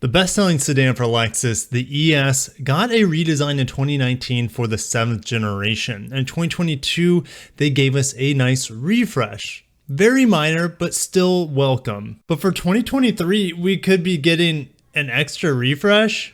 The best-selling sedan for Lexus, the ES, got a redesign in 2019 for the 7th generation. In 2022, they gave us a nice refresh. Very minor, but still welcome. But for 2023, we could be getting an extra refresh.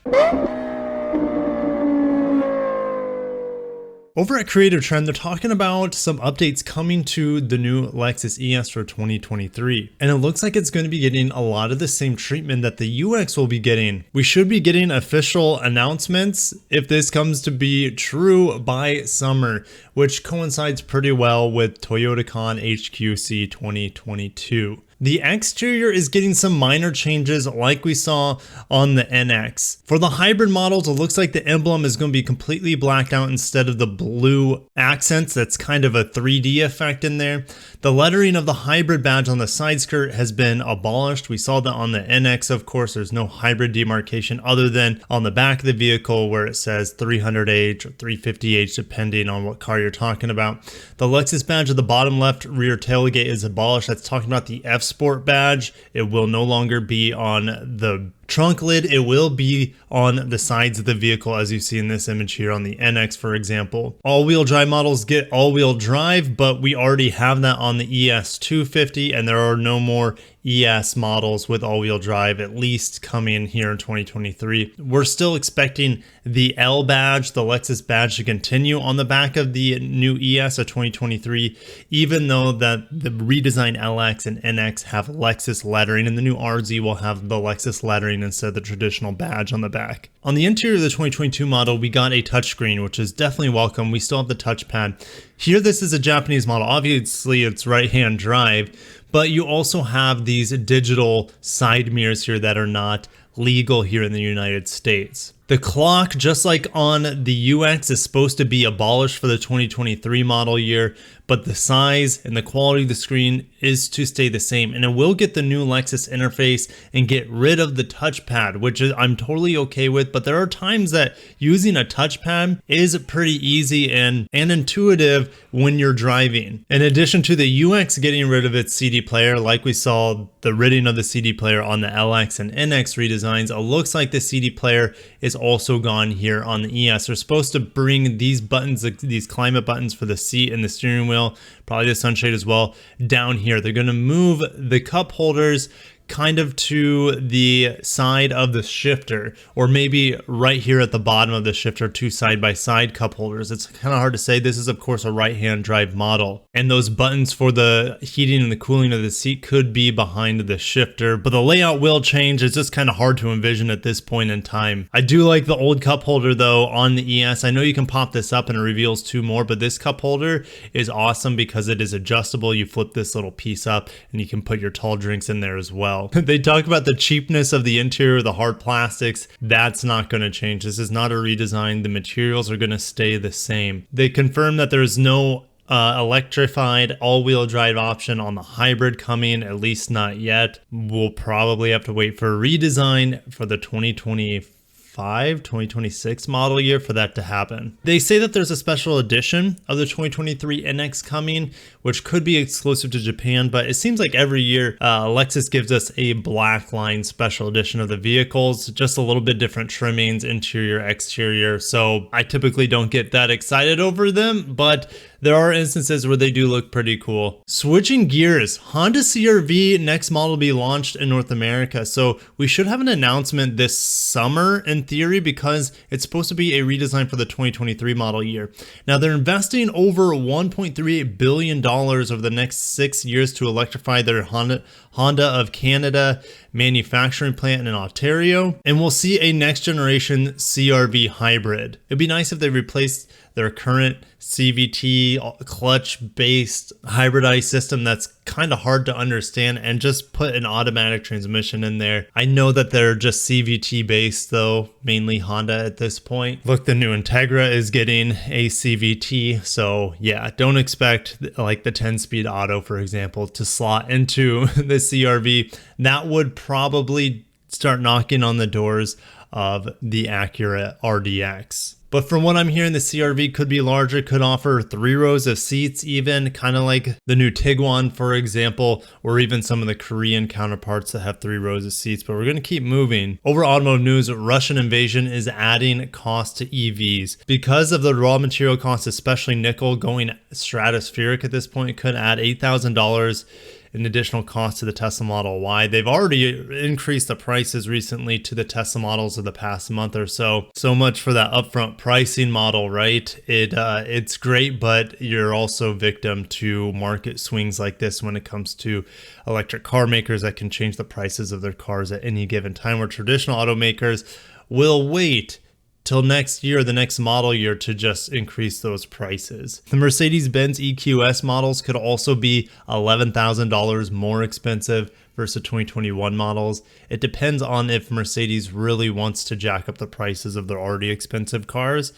Over at Creative Trend, they're talking about some updates coming to the new Lexus ES for 2023. And it looks like it's going to be getting a lot of the same treatment that the UX will be getting. We should be getting official announcements, if this comes to be true, by summer, which coincides pretty well with ToyotaCon HQC 2022. The exterior is getting some minor changes like we saw on the NX. For the hybrid models, it looks like the emblem is going to be completely blacked out instead of the blue accents. That's kind of a 3D effect in there. The lettering of the hybrid badge on the side skirt has been abolished. We saw that on the NX, of course. There's no hybrid demarcation other than on the back of the vehicle where it says 300H or 350H, depending on what car you're talking about. The Lexus badge at the bottom left rear tailgate is abolished. That's talking about the F Sport badge. It will no longer be on the trunk lid. It will be on the sides of the vehicle, as you see in this image here on the NX, for example. All-wheel drive models get all-wheel drive, but we already have that on the ES 250, and there are no more ES models with all-wheel drive, at least coming here in 2023. We're still expecting the L badge, the Lexus badge, to continue on the back of the new ES of 2023, even though that the redesigned LX and NX have Lexus lettering, and the new RZ will have the Lexus lettering instead of the traditional badge on the back. On the interior of the 2022 model, we got a touchscreen, which is definitely welcome. We still have the touchpad. Here, this is a Japanese model. Obviously, it's right-hand drive, but you also have these digital side mirrors here that are not legal here in the United States. The clock, just like on the UX, is supposed to be abolished for the 2023 model year, but the size and the quality of the screen is to stay the same. And it will get the new Lexus interface and get rid of the touchpad, which I'm totally okay with. But there are times that using a touchpad is pretty easy and intuitive when you're driving. In addition to the UX getting rid of its CD player, like we saw the ridding of the CD player on the LX and NX redesigns, it looks like the CD player is also gone here on the ES. They're supposed to bring these buttons, these climate buttons for the seat and the steering wheel, probably the sunshade as well, down here. They're going to move the cup holders kind of to the side of the shifter, or maybe right here at the bottom of the shifter, two side-by-side cup holders. It's kind of hard to say. This is, of course, a right-hand drive model, and those buttons for the heating and the cooling of the seat could be behind the shifter, but the layout will change. It's just kind of hard to envision at this point in time. I do like the old cup holder, though, on the ES. I know you can pop this up and it reveals two more, but this cup holder is awesome because it is adjustable. You flip this little piece up and you can put your tall drinks in there as well. They talk about the cheapness of the interior, the hard plastics. That's not going to change. This is not a redesign. The materials are going to stay the same. They confirm that there's no electrified all-wheel drive option on the hybrid coming, at least not yet. We'll probably have to wait for a redesign for the 2026 model year for that to happen. They say that there's a special edition of the 2023 NX coming, which could be exclusive to Japan, but it seems like every year Lexus gives us a black line special edition of the vehicles, just a little bit different trimmings, interior, exterior. So I typically don't get that excited over them, but there are instances where they do look pretty cool. Switching gears, Honda CR-V next model will be launched in North America. So we should have an announcement this summer in theory, because it's supposed to be a redesign for the 2023 model year. Now they're investing over $1.38 billion over the next 6 years to electrify their Honda of Canada manufacturing plant in Ontario. And we'll see a next generation CR-V hybrid. It'd be nice if they replaced their current CVT clutch-based hybridized system that's kind of hard to understand and just put an automatic transmission in there. I know that they're just CVT based though, mainly Honda at this point. Look, the new Integra is getting a CVT, so yeah, don't expect like the 10-speed auto, for example, to slot into the CR-V. That would probably start knocking on the doors of the Acura RDX. But from what I'm hearing, the CR-V could be larger, could offer 3 rows of seats even, kind of like the new Tiguan, for example, or even some of the Korean counterparts that have 3 rows of seats. But we're going to keep moving. Over automotive news, Russian invasion is adding cost to EVs. Because of the raw material costs, especially nickel, going stratospheric at this point, could add $8,000 an additional cost to the Tesla Model Y. They've already increased the prices recently to the Tesla models of the past month or so. So much for that upfront pricing model, right? It's great, but you're also victim to market swings like this when it comes to electric car makers that can change the prices of their cars at any given time, where traditional automakers will wait till next year, the next model year, to just increase those prices. The Mercedes-Benz EQS models could also be $11,000 more expensive versus 2021 models. It depends on if Mercedes really wants to jack up the prices of their already expensive cars.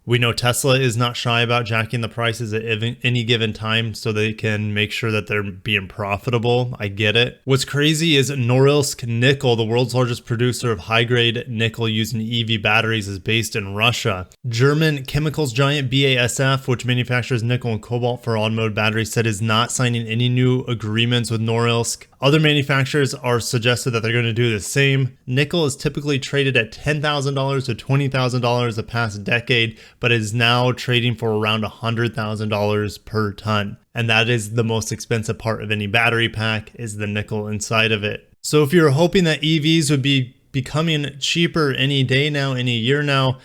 We know Tesla is not shy about jacking the prices at any given time so they can make sure that they're being profitable. I get it. What's crazy is Norilsk Nickel, the world's largest producer of high-grade nickel used in EV batteries, is based in Russia. German chemicals giant BASF, which manufactures nickel and cobalt for automotive batteries, said is not signing any new agreements with Norilsk. Other manufacturers are suggested that they're going to do the same. Nickel is typically traded at $10,000 to $20,000 the past decade, but is now trading for around $100,000 per ton. And that is the most expensive part of any battery pack, is the nickel inside of it. So if you're hoping that EVs would be becoming cheaper any day now, any year now,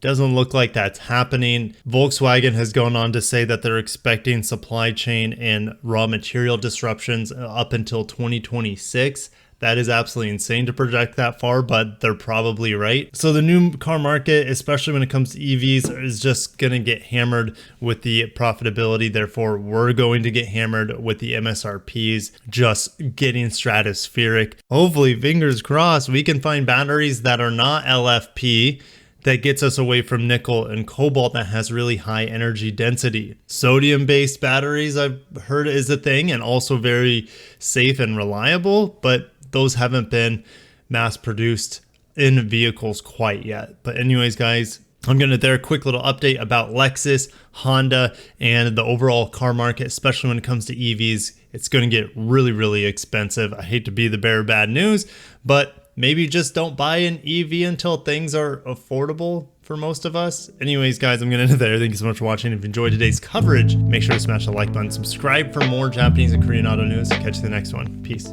doesn't look like that's happening. Volkswagen has gone on to say that they're expecting supply chain and raw material disruptions up until 2026. That is absolutely insane to project that far, but they're probably right. So the new car market, especially when it comes to EVs, is just going to get hammered with the profitability. Therefore, we're going to get hammered with the MSRPs just getting stratospheric. Hopefully, fingers crossed, we can find batteries that are not LFP that gets us away from nickel and cobalt that has really high energy density. Sodium-based batteries, I've heard, is a thing, and also very safe and reliable, but those haven't been mass produced in vehicles quite yet. But anyways, guys, I'm going to there a quick little update about Lexus, Honda, and the overall car market, especially when it comes to EVs. It's going to get really, really expensive. I hate to be the bearer of bad news, but maybe just don't buy an EV until things are affordable for most of us. Anyways, guys, I'm going to end it there. Thank you so much for watching. If you enjoyed today's coverage, make sure to smash the like button, subscribe for more Japanese and Korean auto news. Catch you in the next one. Peace.